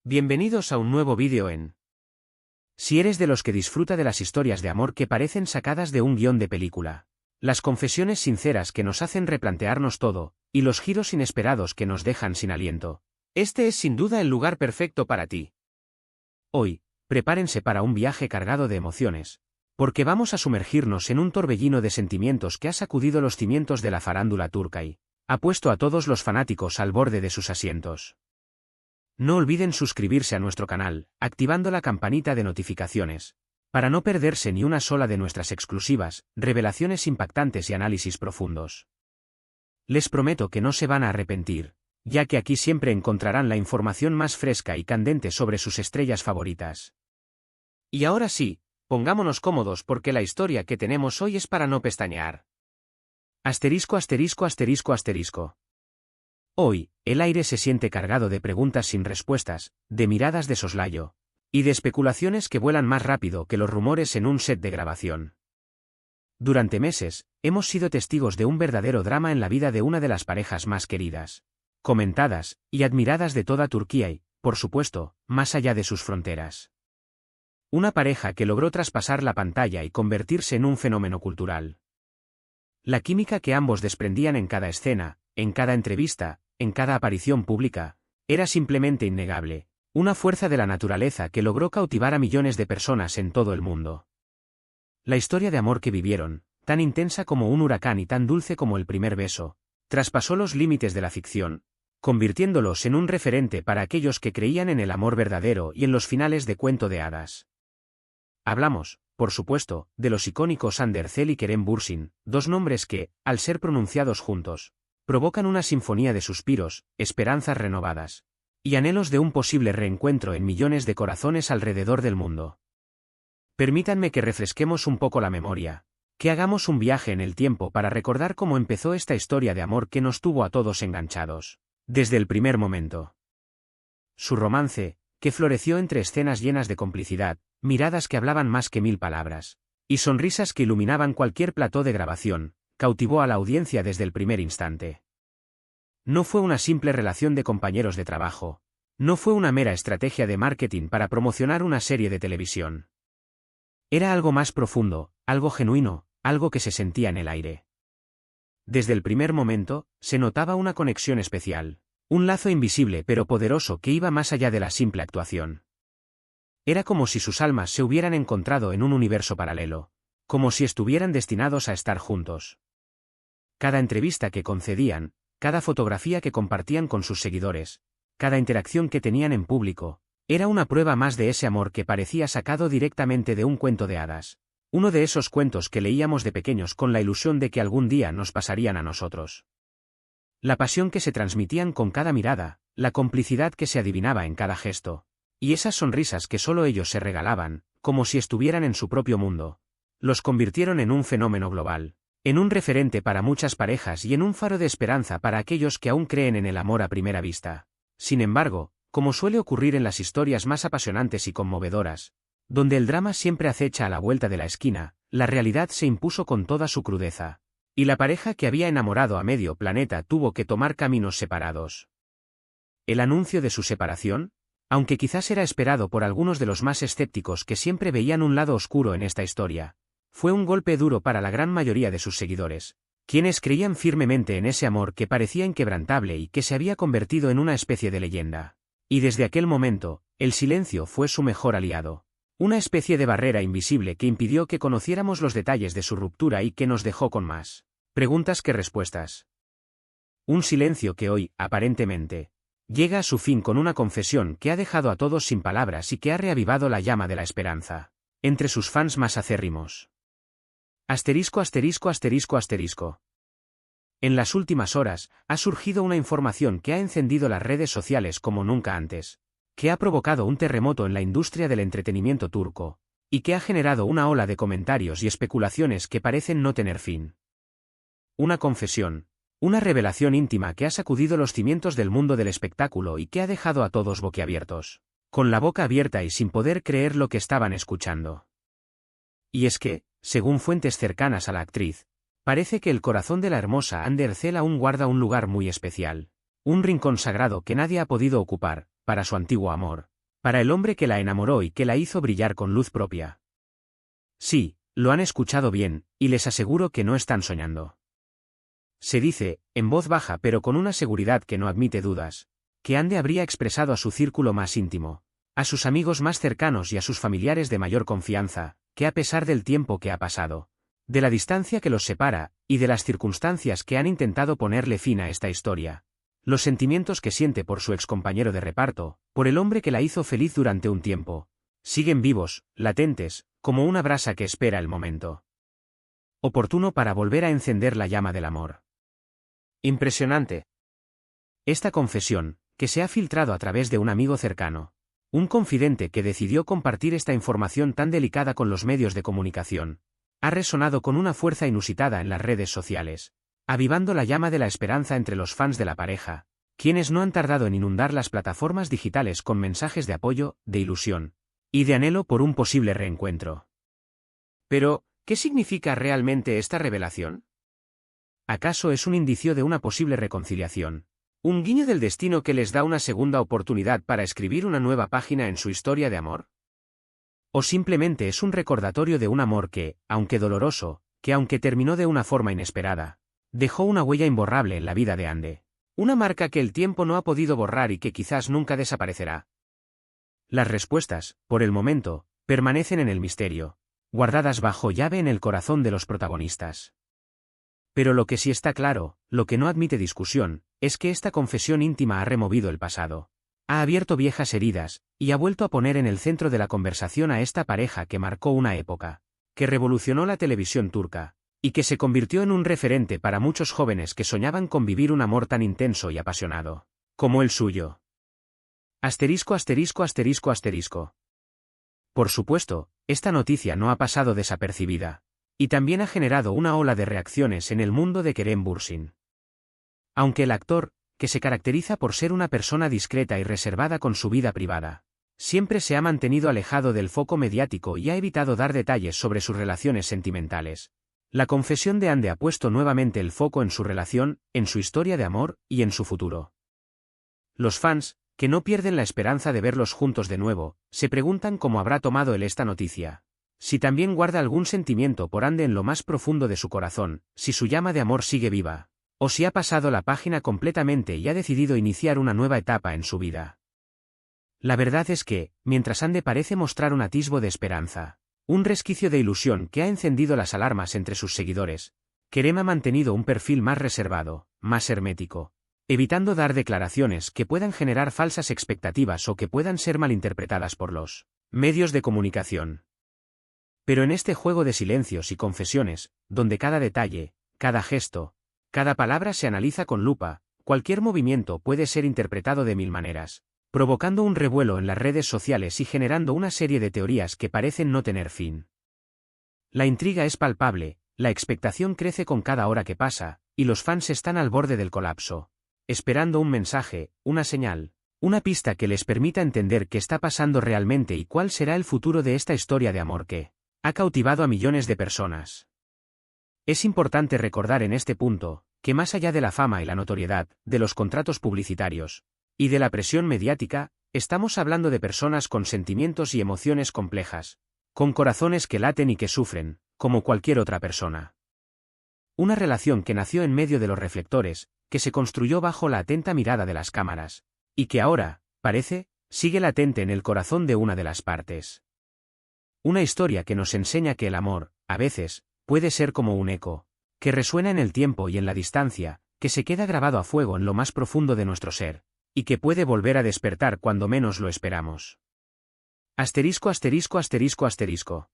Bienvenidos a un nuevo vídeo en... Si eres de los que disfruta de las historias de amor que parecen sacadas de un guión de película, las confesiones sinceras que nos hacen replantearnos todo, y los giros inesperados que nos dejan sin aliento, este es sin duda el lugar perfecto para ti. Hoy, prepárense para un viaje cargado de emociones, porque vamos a sumergirnos en un torbellino de sentimientos que ha sacudido los cimientos de la farándula turca y ha puesto a todos los fanáticos al borde de sus asientos. No olviden suscribirse a nuestro canal, activando la campanita de notificaciones, para no perderse ni una sola de nuestras exclusivas, revelaciones impactantes y análisis profundos. Les prometo que no se van a arrepentir, ya que aquí siempre encontrarán la información más fresca y candente sobre sus estrellas favoritas. Y ahora sí, pongámonos cómodos porque la historia que tenemos hoy es para no pestañear. Asterisco, asterisco, asterisco, asterisco. Hoy, el aire se siente cargado de preguntas sin respuestas, de miradas de soslayo, y de especulaciones que vuelan más rápido que los rumores en un set de grabación. Durante meses, hemos sido testigos de un verdadero drama en la vida de una de las parejas más queridas, comentadas y admiradas de toda Turquía y, por supuesto, más allá de sus fronteras. Una pareja que logró traspasar la pantalla y convertirse en un fenómeno cultural. La química que ambos desprendían en cada escena, en cada entrevista, en cada aparición pública, era simplemente innegable, una fuerza de la naturaleza que logró cautivar a millones de personas en todo el mundo. La historia de amor que vivieron, tan intensa como un huracán y tan dulce como el primer beso, traspasó los límites de la ficción, convirtiéndolos en un referente para aquellos que creían en el amor verdadero y en los finales de cuento de hadas. Hablamos, por supuesto, de los icónicos Andercel y Kerem Bürsin, dos nombres que, al ser pronunciados juntos, provocan una sinfonía de suspiros, esperanzas renovadas, y anhelos de un posible reencuentro en millones de corazones alrededor del mundo. Permítanme que refresquemos un poco la memoria, que hagamos un viaje en el tiempo para recordar cómo empezó esta historia de amor que nos tuvo a todos enganchados, desde el primer momento. Su romance, que floreció entre escenas llenas de complicidad, miradas que hablaban más que 1000 palabras, y sonrisas que iluminaban cualquier plató de grabación, cautivó a la audiencia desde el primer instante. No fue una simple relación de compañeros de trabajo, no fue una mera estrategia de marketing para promocionar una serie de televisión. Era algo más profundo, algo genuino, algo que se sentía en el aire. Desde el primer momento, se notaba una conexión especial, un lazo invisible pero poderoso que iba más allá de la simple actuación. Era como si sus almas se hubieran encontrado en un universo paralelo, como si estuvieran destinados a estar juntos. Cada entrevista que concedían, cada fotografía que compartían con sus seguidores, cada interacción que tenían en público, era una prueba más de ese amor que parecía sacado directamente de un cuento de hadas, uno de esos cuentos que leíamos de pequeños con la ilusión de que algún día nos pasarían a nosotros. La pasión que se transmitían con cada mirada, la complicidad que se adivinaba en cada gesto, y esas sonrisas que solo ellos se regalaban, como si estuvieran en su propio mundo, los convirtieron en un fenómeno global, en un referente para muchas parejas y en un faro de esperanza para aquellos que aún creen en el amor a primera vista. Sin embargo, como suele ocurrir en las historias más apasionantes y conmovedoras, donde el drama siempre acecha a la vuelta de la esquina, la realidad se impuso con toda su crudeza, y la pareja que había enamorado a medio planeta tuvo que tomar caminos separados. El anuncio de su separación, aunque quizás era esperado por algunos de los más escépticos que siempre veían un lado oscuro en esta historia, fue un golpe duro para la gran mayoría de sus seguidores, quienes creían firmemente en ese amor que parecía inquebrantable y que se había convertido en una especie de leyenda. Y desde aquel momento, el silencio fue su mejor aliado, una especie de barrera invisible que impidió que conociéramos los detalles de su ruptura y que nos dejó con más preguntas que respuestas. Un silencio que hoy, aparentemente, llega a su fin con una confesión que ha dejado a todos sin palabras y que ha reavivado la llama de la esperanza entre sus fans más acérrimos. Asterisco, asterisco, asterisco, asterisco. En las últimas horas, ha surgido una información que ha encendido las redes sociales como nunca antes, que ha provocado un terremoto en la industria del entretenimiento turco, y que ha generado una ola de comentarios y especulaciones que parecen no tener fin. Una confesión, una revelación íntima que ha sacudido los cimientos del mundo del espectáculo y que ha dejado a todos boquiabiertos, con la boca abierta y sin poder creer lo que estaban escuchando. Y es que, según fuentes cercanas a la actriz, parece que el corazón de la hermosa Andercel aún guarda un lugar muy especial, un rincón sagrado que nadie ha podido ocupar, para su antiguo amor, Para el hombre que la enamoró y que la hizo brillar con luz propia. Sí, lo han escuchado bien, y les aseguro que no están soñando. Se dice, en voz baja pero con una seguridad que no admite dudas, que Anne habría expresado a su círculo más íntimo, a sus amigos más cercanos y a sus familiares de mayor confianza, que a pesar del tiempo que ha pasado, de la distancia que los separa, y de las circunstancias que han intentado ponerle fin a esta historia, los sentimientos que siente por su excompañero de reparto, por el hombre que la hizo feliz durante un tiempo, siguen vivos, latentes, como una brasa que espera el momento oportuno para volver a encender la llama del amor. Impresionante. Esta confesión, que se ha filtrado a través de un amigo cercano, un confidente que decidió compartir esta información tan delicada con los medios de comunicación, ha resonado con una fuerza inusitada en las redes sociales, avivando la llama de la esperanza entre los fans de la pareja, quienes no han tardado en inundar las plataformas digitales con mensajes de apoyo, de ilusión y de anhelo por un posible reencuentro. Pero, ¿qué significa realmente esta revelación? ¿Acaso es un indicio de una posible reconciliación? ¿Un guiño del destino que les da una segunda oportunidad para escribir una nueva página en su historia de amor? ¿O simplemente es un recordatorio de un amor que, aunque doloroso, que aunque terminó de una forma inesperada, dejó una huella imborrable en la vida de Anne? Una marca que el tiempo no ha podido borrar y que quizás nunca desaparecerá. Las respuestas, por el momento, permanecen en el misterio, guardadas bajo llave en el corazón de los protagonistas. Pero lo que sí está claro, lo que no admite discusión, es que esta confesión íntima ha removido el pasado, ha abierto viejas heridas, y ha vuelto a poner en el centro de la conversación a esta pareja que marcó una época, que revolucionó la televisión turca, y que se convirtió en un referente para muchos jóvenes que soñaban con vivir un amor tan intenso y apasionado, como el suyo. Asterisco asterisco asterisco asterisco. Por supuesto, esta noticia no ha pasado desapercibida, y también ha generado una ola de reacciones en el mundo de Kerem Bürsin. Aunque el actor, que se caracteriza por ser una persona discreta y reservada con su vida privada, siempre se ha mantenido alejado del foco mediático y ha evitado dar detalles sobre sus relaciones sentimentales, la confesión de Anne ha puesto nuevamente el foco en su relación, en su historia de amor y en su futuro. Los fans, que no pierden la esperanza de verlos juntos de nuevo, se preguntan cómo habrá tomado él esta noticia. Si también guarda algún sentimiento por Anne en lo más profundo de su corazón, si su llama de amor sigue viva, o si ha pasado la página completamente y ha decidido iniciar una nueva etapa en su vida. La verdad es que, mientras Anne parece mostrar un atisbo de esperanza, un resquicio de ilusión que ha encendido las alarmas entre sus seguidores, Kerem ha mantenido un perfil más reservado, más hermético, evitando dar declaraciones que puedan generar falsas expectativas o que puedan ser malinterpretadas por los medios de comunicación. Pero en este juego de silencios y confesiones, donde cada detalle, cada gesto, cada palabra se analiza con lupa, cualquier movimiento puede ser interpretado de mil maneras, provocando un revuelo en las redes sociales y generando una serie de teorías que parecen no tener fin. La intriga es palpable, la expectación crece con cada hora que pasa, y los fans están al borde del colapso, esperando un mensaje, una señal, una pista que les permita entender qué está pasando realmente y cuál será el futuro de esta historia de amor que ha cautivado a millones de personas. Es importante recordar en este punto, que más allá de la fama y la notoriedad, de los contratos publicitarios, y de la presión mediática, estamos hablando de personas con sentimientos y emociones complejas, con corazones que laten y que sufren, como cualquier otra persona. Una relación que nació en medio de los reflectores, que se construyó bajo la atenta mirada de las cámaras, y que ahora, parece, sigue latente en el corazón de una de las partes. Una historia que nos enseña que el amor, a veces, puede ser como un eco, que resuena en el tiempo y en la distancia, que se queda grabado a fuego en lo más profundo de nuestro ser, y que puede volver a despertar cuando menos lo esperamos. Asterisco asterisco asterisco asterisco.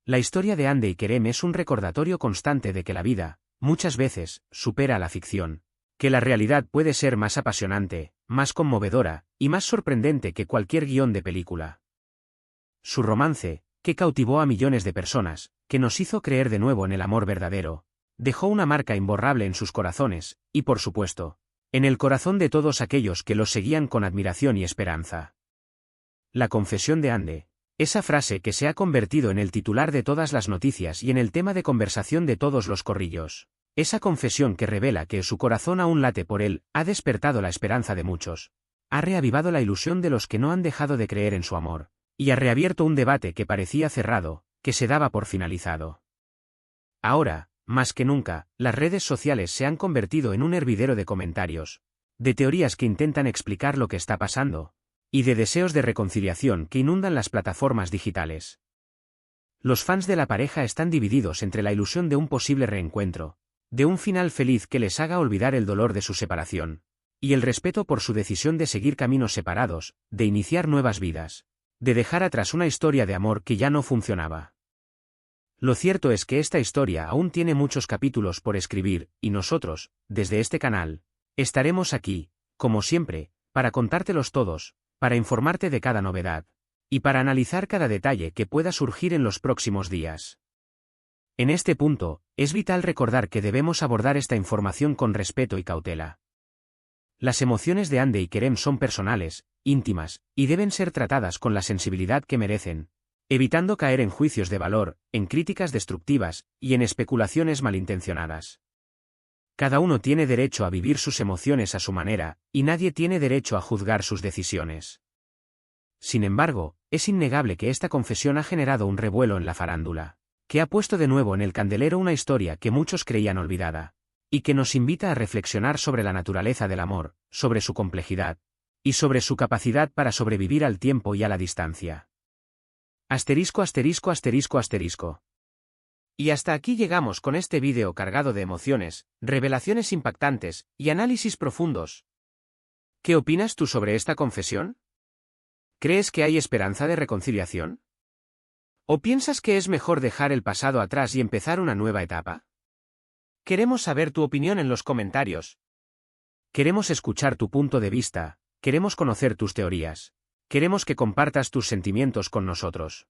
La historia de Anne y Kerem es un recordatorio constante de que la vida, muchas veces, supera a la ficción, que la realidad puede ser más apasionante, más conmovedora, y más sorprendente que cualquier guión de película. Su romance, que cautivó a millones de personas, que nos hizo creer de nuevo en el amor verdadero, dejó una marca imborrable en sus corazones, y por supuesto, en el corazón de todos aquellos que los seguían con admiración y esperanza. La confesión de Anne, esa frase que se ha convertido en el titular de todas las noticias y en el tema de conversación de todos los corrillos, esa confesión que revela que su corazón aún late por él, ha despertado la esperanza de muchos, ha reavivado la ilusión de los que no han dejado de creer en su amor, y ha reabierto un debate que parecía cerrado, que se daba por finalizado. Ahora, más que nunca, las redes sociales se han convertido en un hervidero de comentarios, de teorías que intentan explicar lo que está pasando, y de deseos de reconciliación que inundan las plataformas digitales. Los fans de la pareja están divididos entre la ilusión de un posible reencuentro, de un final feliz que les haga olvidar el dolor de su separación, y el respeto por su decisión de seguir caminos separados, de iniciar nuevas vidas, de dejar atrás una historia de amor que ya no funcionaba. Lo cierto es que esta historia aún tiene muchos capítulos por escribir, y nosotros, desde este canal, estaremos aquí, como siempre, para contártelos todos, para informarte de cada novedad, y para analizar cada detalle que pueda surgir en los próximos días. En este punto, es vital recordar que debemos abordar esta información con respeto y cautela. Las emociones de Hande y Kerem son personales, íntimas, y deben ser tratadas con la sensibilidad que merecen, evitando caer en juicios de valor, en críticas destructivas, y en especulaciones malintencionadas. Cada uno tiene derecho a vivir sus emociones a su manera, y nadie tiene derecho a juzgar sus decisiones. Sin embargo, es innegable que esta confesión ha generado un revuelo en la farándula, que ha puesto de nuevo en el candelero una historia que muchos creían olvidada, y que nos invita a reflexionar sobre la naturaleza del amor, sobre su complejidad, y sobre su capacidad para sobrevivir al tiempo y a la distancia. Asterisco asterisco asterisco asterisco. Y hasta aquí llegamos con este vídeo cargado de emociones, revelaciones impactantes, y análisis profundos. ¿Qué opinas tú sobre esta confesión? ¿Crees que hay esperanza de reconciliación? ¿O piensas que es mejor dejar el pasado atrás y empezar una nueva etapa? Queremos saber tu opinión en los comentarios. Queremos escuchar tu punto de vista, queremos conocer tus teorías, queremos que compartas tus sentimientos con nosotros.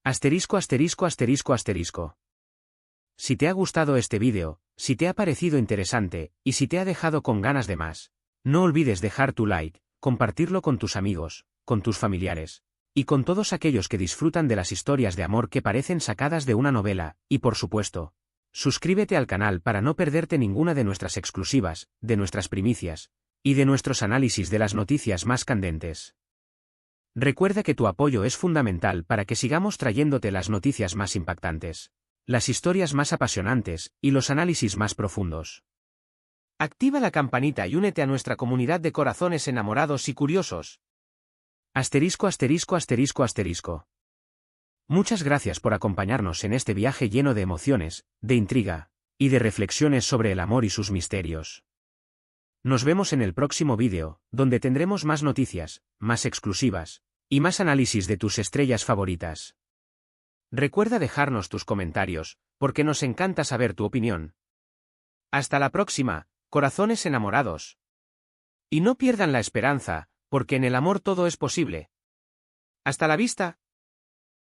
Asterisco asterisco asterisco asterisco. Si te ha gustado este vídeo, si te ha parecido interesante, y si te ha dejado con ganas de más, no olvides dejar tu like, compartirlo con tus amigos, con tus familiares, y con todos aquellos que disfrutan de las historias de amor que parecen sacadas de una novela, y por supuesto, suscríbete al canal para no perderte ninguna de nuestras exclusivas, de nuestras primicias, y de nuestros análisis de las noticias más candentes. Recuerda que tu apoyo es fundamental para que sigamos trayéndote las noticias más impactantes, las historias más apasionantes, y los análisis más profundos. Activa la campanita y únete a nuestra comunidad de corazones enamorados y curiosos. Asterisco asterisco asterisco asterisco. Muchas gracias por acompañarnos en este viaje lleno de emociones, de intriga, y de reflexiones sobre el amor y sus misterios. Nos vemos en el próximo vídeo, donde tendremos más noticias, más exclusivas, y más análisis de tus estrellas favoritas. Recuerda dejarnos tus comentarios, porque nos encanta saber tu opinión. Hasta la próxima, corazones enamorados. Y no pierdan la esperanza, porque en el amor todo es posible. Hasta la vista.